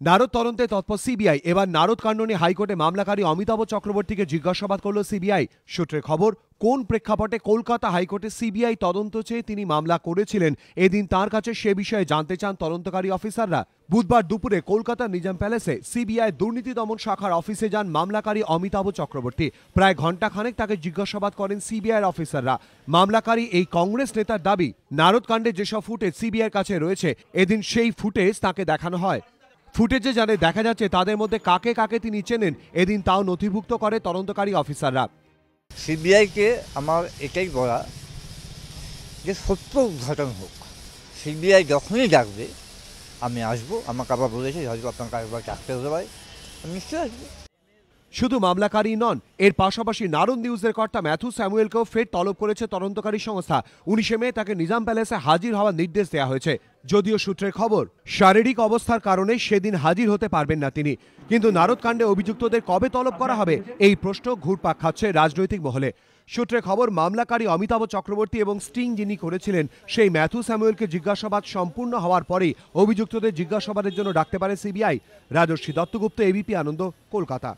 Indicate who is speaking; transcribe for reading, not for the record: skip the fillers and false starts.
Speaker 1: নারদ তদন্তে তৎপর সিবিআই। এবার নারদ কাণ্ড নিয়ে হাইকোর্টে মামলাকারী অমিতাভ চক্রবর্তীকে জিজ্ঞাসাবাদ করল সিবিআই। সূত্রে খবর, কোন প্রেক্ষাপটে কলকাতা হাইকোর্টে সিবিআই তদন্ত চেয়ে তিনি মামলা করেছিলেন, এদিন তার কাছে সে বিষয়ে জানতে চান তদন্তকারী অফিসাররা। বুধবার দুপুরে কলকাতার নিজাম প্যালেসে সিবিআই দুর্নীতি দমন শাখার অফিসে যান মামলাকারী অমিতাভ চক্রবর্তী। প্রায় ঘণ্টাখানেক তাকে জিজ্ঞাসাবাদ করেন সিবিআইয়ের অফিসাররা। মামলাকারী এই কংগ্রেস নেতার দাবি, নারদ কাণ্ডে যেসব ফুটেজ সিবিআইয়ের কাছে রয়েছে, এদিন সেই ফুটেজ তাকে দেখানো হয়। ফুটেজে যাদের দেখা যাচ্ছে তাদের মধ্যে কাকে কাকে তিনি চেনেন, এদিন তাও নথিভুক্ত করে তদন্তকারী অফিসাররা।
Speaker 2: সিবিআইকে আমার এটাই বলা যে সত্য উদ্ঘাটন হোক। সিবিআই যখনই ডাকবে আমি আসবো। আমাকে আবার বলেছে হয়তো আপনাকে একবার ডাকতে হতে পারে, আমি নিশ্চয়ই আসবো।
Speaker 1: শুধু মামলাকারী নন, এর পাশাপাশি নারদ নিউজের কর্তা ম্যাথু স্যামুয়েলকেও ফের তলব করেছে তদন্তকারী সংস্থা। 19 মে তাকে নিজাম প্যালেসে হাজির হওয়ার নির্দেশ দেওয়া হয়েছে। যদিও সূত্রের খবর, শারীরিক অবস্থার কারণে সেদিন হাজির হতে পারবেন না তিনি। কিন্তু নারদ কাণ্ডে অভিযুক্তদের কবে তলব করা হবে, এই প্রশ্ন ঘুরপাক খাচ্ছে রাজনৈতিক মহলে। সূত্রে খবর, মামলাকারী অমিতাভ চক্রবর্তী এবং স্টিং যিনি করেছিলেন সেই ম্যাথু স্যামুয়েলকে জিজ্ঞাসাবাদ সম্পূর্ণ হওয়ার পরেই অভিযুক্তদের জিজ্ঞাসাবাদের জন্য ডাকতে পারে সিবিআই। রাজর্ষি দত্তগুপ্ত, এবিপি আনন্দ, কলকাতা।